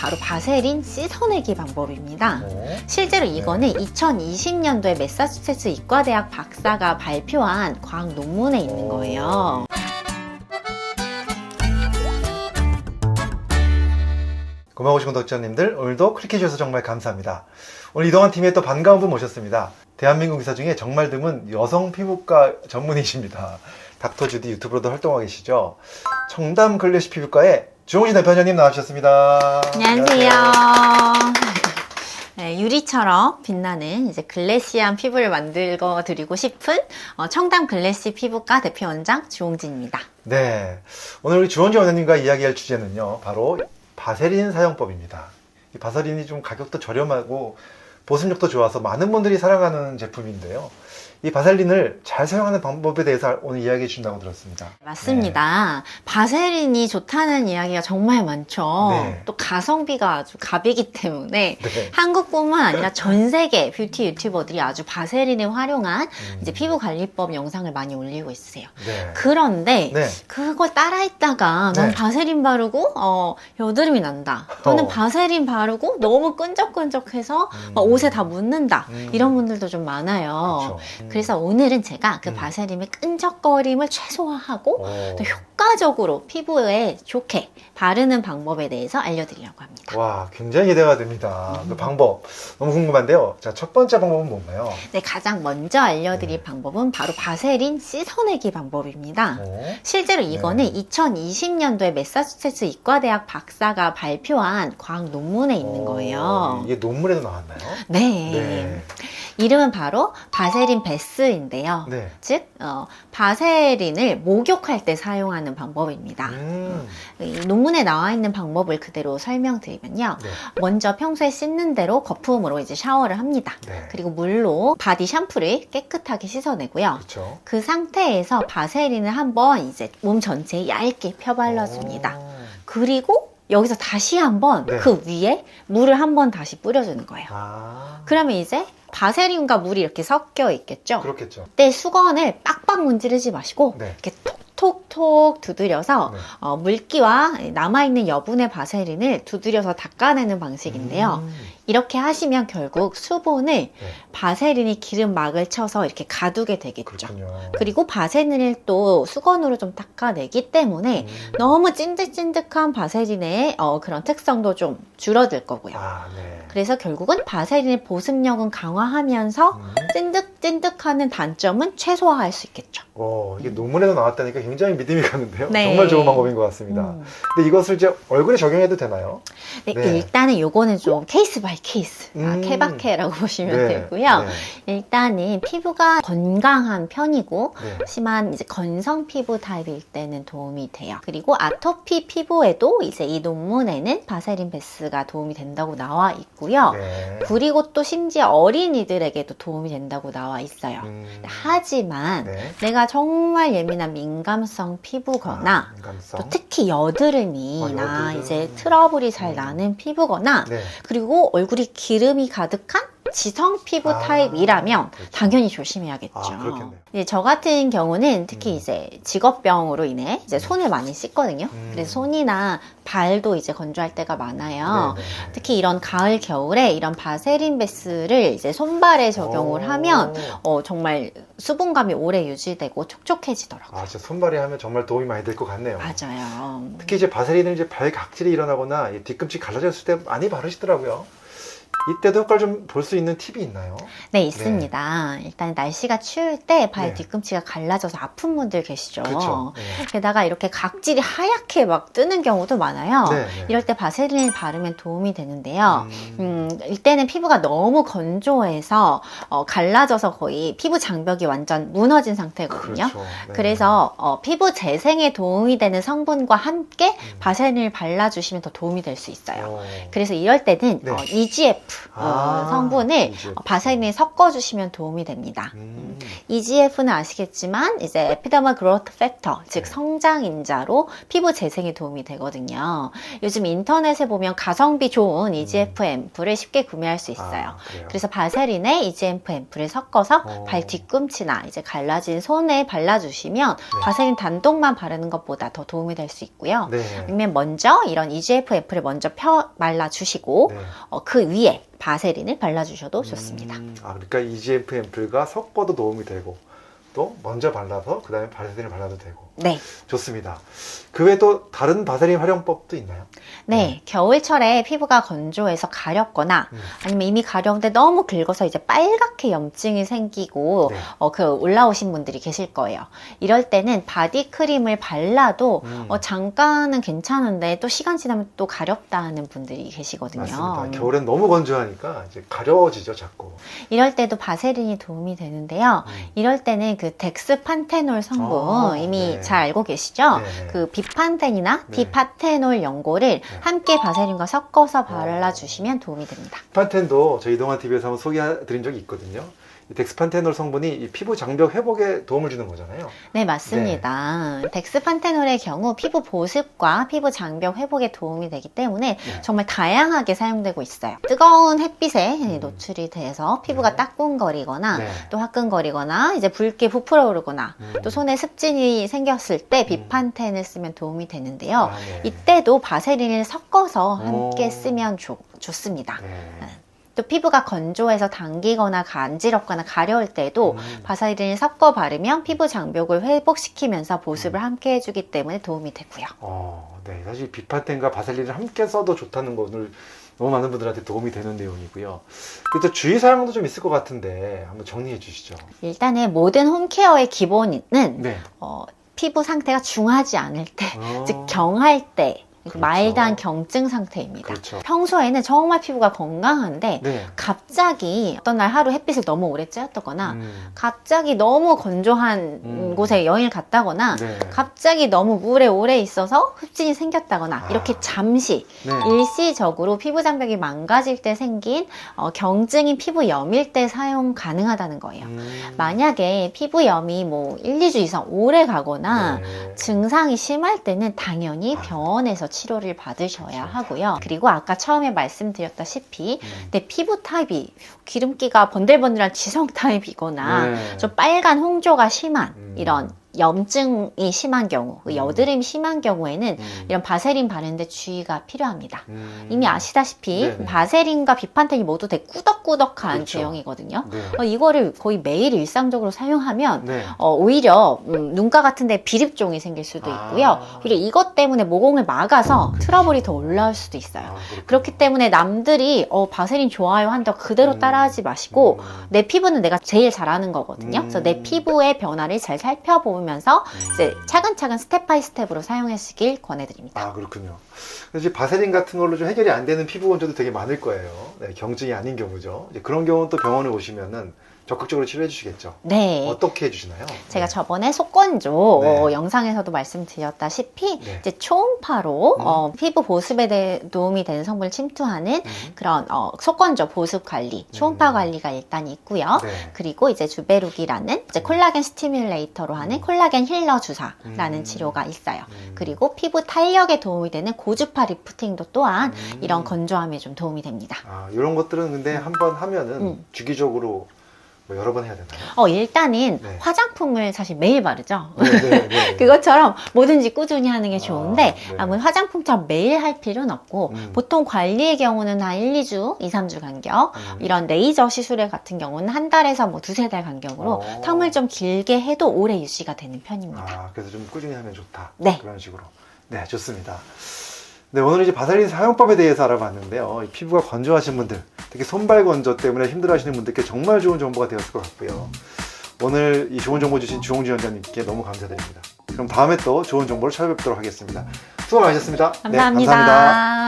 바로 바세린 씻어내기 방법입니다. 네. 실제로 이거는 2020년도에 매사추세츠 이과대학 박사가 발표한 과학 논문에 있는 거예요. 고마우신 구독자님들, 오늘도 클릭해주셔서 정말 감사합니다. 오늘 이동환 팀에 또 반가운 분 모셨습니다. 대한민국 의사 중에 정말 드문 여성 피부과 전문의십니다. 닥터주디 유튜브로도 활동하고 계시죠. 청담 글래시 피부과의 주홍진 대표님 나와주셨습니다. 안녕하세요. 네, 유리처럼 빛나는 이제 글래시한 피부를 만들어 드리고 싶은 청담 글래시 피부과 대표원장 주홍진입니다. 네, 오늘 우리 주홍진 원장님과 이야기할 주제는요, 바로 바세린 사용법입니다. 이 바세린이 좀 가격도 저렴하고 보습력도 좋아서 많은 분들이 사랑하는 제품인데요. 이 바세린을 잘 사용하는 방법에 대해서 오늘 이야기해 주신다고 들었습니다. 맞습니다. 바세린이 좋다는 이야기가 정말 많죠. 네. 또 가성비가 아주 갑이기 때문에 네. 한국뿐만 아니라 전 세계 뷰티 유튜버들이 아주 바세린을 활용한 이제 피부 관리법 영상을 많이 올리고 있으세요. 네. 그런데 네. 그걸 따라했다가 난 네. 바세린 바르고 여드름이 난다. 또는 어. 바세린 바르고 너무 끈적끈적해서 막 옷에 다 묻는다. 이런 분들도 좀 많아요. 그렇죠. 그래서 오늘은 제가 그 바세린의 끈적거림을 최소화하고 또 효과적으로 피부에 좋게 바르는 방법에 대해서 알려드리려고 합니다. 와, 굉장히 기대가 됩니다. 그 방법 너무 궁금한데요. 자, 첫 번째 방법은 뭔가요? 네, 가장 먼저 알려드릴 방법은 바로 바세린 씻어내기 방법입니다. 실제로 이거는 2020년도에 매사추세츠 이과대학 박사가 발표한 과학 논문에 있는 거예요. 이게 논문에도 나왔나요? 네. 네. 이름은 바로 바세린 베스인데요. 네. 즉 바세린을 목욕할 때 사용하는 방법입니다. 이 논문에 나와 있는 방법을 그대로 설명드리면요. 네. 먼저 평소에 씻는 대로 거품으로 이제 샤워를 합니다. 네. 그리고 물로 바디 샴푸를 깨끗하게 씻어내고요. 그렇죠. 그 상태에서 바세린을 한번 이제 몸 전체에 얇게 펴발라줍니다. 그리고 여기서 다시 한번 네. 그 위에 물을 한번 다시 뿌려주는 거예요. 아, 그러면 이제 바세린과 물이 이렇게 섞여 있겠죠? 그렇겠죠. 그때 수건을 빡빡 문지르지 마시고 네. 이렇게 톡톡톡 두드려서 네. 물기와 남아있는 여분의 바세린을 두드려서 닦아내는 방식인데요. 이렇게 하시면 결국 수분을 바세린이 기름막을 쳐서 이렇게 가두게 되겠죠. 그렇군요. 그리고 바세린을 또 수건으로 좀 닦아내기 때문에 너무 찐득찐득한 바세린의 그런 특성도 좀 줄어들 거고요. 아, 네. 그래서 결국은 바세린의 보습력은 강화하면서 찐득찐득하는 단점은 최소화할 수 있겠죠. 이게 논문에도 나왔다니까 굉장히 믿음이 가는데요. 네. 정말 좋은 방법인 것 같습니다. 근데 이것을 이제 얼굴에 적용해도 되나요? 네, 네. 일단은 요거는 좀 케이스 바이 케이스, 케바케라고 보시면 네. 되고요. 네. 일단은 피부가 건강한 편이고 네. 심한 이제 건성 피부 타입일 때는 도움이 돼요. 그리고 아토피 피부에도 이제 이 논문에는 바세린 베스가 도움이 된다고 나와 있고요. 네. 그리고 또 심지어 어린이들에게도 도움이 된다고 나와 있어요. 하지만 네. 내가 정말 예민한 민감성 피부거나 민감성. 또 특히 여드름이나 여드름. 이제 트러블이 잘 나는 피부거나 네. 그리고 얼굴이 기름이 가득한 지성 피부 타입이라면 그렇죠. 당연히 조심해야겠죠. 아, 그렇겠네요. 이제 저 같은 경우는 특히 이제 직업병으로 인해 이제 손을 많이 씻거든요. 그래서 손이나 발도 이제 건조할 때가 많아요. 네, 네. 특히 이런 가을 겨울에 이런 바세린 베스를 이제 손발에 적용을 하면 정말 수분감이 오래 유지되고 촉촉해지더라고요. 아, 진짜 손발이 하면 정말 도움이 많이 될 것 같네요. 맞아요. 특히 이제 바세린은 이제 발 각질이 일어나거나 이 뒤꿈치 갈라졌을 때 많이 바르시더라고요. 이때도 효과를 좀 볼 수 있는 팁이 있나요? 네, 있습니다. 일단 날씨가 추울 때 발 네. 뒤꿈치가 갈라져서 아픈 분들 계시죠. 그렇죠. 네. 게다가 이렇게 각질이 하얗게 막 뜨는 경우도 많아요. 네, 네. 이럴 때 바세린을 바르면 도움이 되는데요. 이때는 피부가 너무 건조해서 갈라져서 거의 피부 장벽이 완전 무너진 상태거든요. 그렇죠. 네. 그래서 피부 재생에 도움이 되는 성분과 함께 바세린을 발라주시면 더 도움이 될 수 있어요. 그래서 이럴 때는 네. EGF 성분을 EGF. 바세린에 섞어주시면 도움이 됩니다. EGF는 아시겠지만 이제 에피더멀 그로트 팩터, 즉 성장인자로 피부 재생에 도움이 되거든요. 요즘 인터넷에 보면 가성비 좋은 EGF 앰플을 쉽게 구매할 수 있어요. 그래서 바세린에 EGF 앰플을 섞어서 발 뒤꿈치나 이제 갈라진 손에 발라주시면 바세린 단독만 바르는 것보다 더 도움이 될 수 있고요. 아니면 먼저 이런 EGF 앰플을 먼저 말라주시고 그 위에 바세린을 발라주셔도 좋습니다. 그러니까 EGF 앰플과 섞어도 도움이 되고 또 먼저 발라서 그 다음에 바세린을 발라도 되고. 네. 좋습니다. 그 외에 또 다른 바세린 활용법도 있나요? 네, 겨울철에 피부가 건조해서 가렵거나 아니면 이미 가려운데 너무 긁어서 이제 빨갛게 염증이 생기고 올라오신 분들이 계실 거예요. 이럴 때는 바디크림을 발라도 잠깐은 괜찮은데 또 시간 지나면 또 가렵다는 분들이 계시거든요. 맞습니다. 겨울엔 너무 건조하니까 이제 가려워지죠, 자꾸. 이럴 때도 바세린이 도움이 되는데요. 이럴 때는 그 덱스판테놀 성분 이미 잘 알고 계시죠? 그 비판텐이나 비파테놀 연고를 함께 바세린과 섞어서 발라주시면 도움이 됩니다. 비판텐도 저희 이동환 TV에서 한번 소개해드린 적이 있거든요. 이 덱스판테놀 성분이 이 피부 장벽 회복에 도움을 주는 거잖아요. 네, 맞습니다. 덱스판테놀의 경우 피부 보습과 피부 장벽 회복에 도움이 되기 때문에 정말 다양하게 사용되고 있어요. 뜨거운 햇빛에 노출이 돼서 피부가 따끔거리거나 또 화끈거리거나 이제 붉게 부풀어 오르거나 또 손에 습진이 생겼을 때 비판텐을 쓰면 도움이 되는데요. 이때도 바세린을 섞어서 함께 쓰면 좋습니다. 또 피부가 건조해서 당기거나 간지럽거나 가려울 때도 바세린을 섞어 바르면 피부 장벽을 회복시키면서 보습을 함께 해주기 때문에 도움이 되고요. 네, 사실 비파텐과 바세린을 함께 써도 좋다는 것을 너무 많은 분들한테 도움이 되는 내용이고요. 또 주의사항도 좀 있을 것 같은데 한번 정리해 주시죠. 일단은 모든 홈케어의 기본은 피부 상태가 중하지 않을 때, 즉 경할 때 마일드한 경증 상태입니다. 평소에는 정말 피부가 건강한데 갑자기 어떤 날 하루 햇빛을 너무 오래 쬐었다거나 갑자기 너무 건조한 곳에 여행을 갔다거나 갑자기 너무 물에 오래 있어서 흡진이 생겼다거나 이렇게 잠시 일시적으로 피부 장벽이 망가질 때 생긴 경증인 피부염일 때 사용 가능하다는 거예요. 만약에 피부염이 뭐 1, 2주 이상 오래 가거나 증상이 심할 때는 당연히 병원에서 치료를 받으셔야 하고요. 그리고 아까 처음에 말씀드렸다시피 내 피부 타입이 기름기가 번들번들한 지성 타입이거나 좀 빨간 홍조가 심한 이런 염증이 심한 경우, 여드름이 심한 경우에는 이런 바세린 바르는데 주의가 필요합니다. 이미 아시다시피 바세린과 비판텐이 모두 되게 꾸덕꾸덕한 제형이거든요. 이거를 거의 매일 일상적으로 사용하면 오히려 눈가 같은 데 비립종이 생길 수도 있고요. 그리고 이것 때문에 모공을 막아서 트러블이 더 올라올 수도 있어요. 그렇기 때문에 남들이 바세린 좋아요 한다고 그대로 따라하지 마시고 내 피부는 내가 제일 잘하는 거거든요. 그래서 내 피부의 변화를 잘 살펴보면 이제 차근차근 스텝 바이 스텝으로 사용하시길 권해드립니다. 그렇군요. 이제 바세린 같은 걸로 좀 해결이 안 되는 피부 건조도 되게 많을 거예요. 경증이 아닌 경우죠. 이제 그런 경우는 또 병원에 오시면은 적극적으로 치료해 주시겠죠? 네. 어떻게 해주시나요? 제가 저번에 속건조 영상에서도 말씀드렸다시피 이제 초음파로 피부 보습에 도움이 되는 성분을 침투하는 그런 속건조 보습 관리, 초음파 관리가 일단 있고요. 그리고 이제 주베룩이라는 이제 콜라겐 스티뮬레이터로 하는 콜라겐 힐러 주사라는 치료가 있어요. 그리고 피부 탄력에 도움이 되는 고주파 리프팅도 또한 이런 건조함에 좀 도움이 됩니다. 이런 것들은 근데 한번 하면은 주기적으로 뭐 여러 번 해야 되나요? 일단은 화장품을 사실 매일 바르죠. 그것처럼 뭐든지 꾸준히 하는 게 좋은데 화장품처럼 매일 할 필요는 없고 보통 관리의 경우는 한 1, 2주, 2, 3주 간격 이런 레이저 시술에 같은 경우는 한 달에서 뭐 두세 달 간격으로 텀을 좀 길게 해도 오래 유지가 되는 편입니다. 그래서 좀 꾸준히 하면 좋다. 네. 그런 식으로. 네, 좋습니다. 네, 오늘 이제 바세린 사용법에 대해서 알아봤는데요. 이 피부가 건조하신 분들, 특히 손발 건조 때문에 힘들어하시는 분들께 정말 좋은 정보가 되었을 것 같고요. 오늘 이 좋은 정보 주신 주홍지 원장님께 너무 감사드립니다. 그럼 다음에 또 좋은 정보를 찾아뵙도록 하겠습니다. 수고 많으셨습니다. 감사합니다. 네, 감사합니다.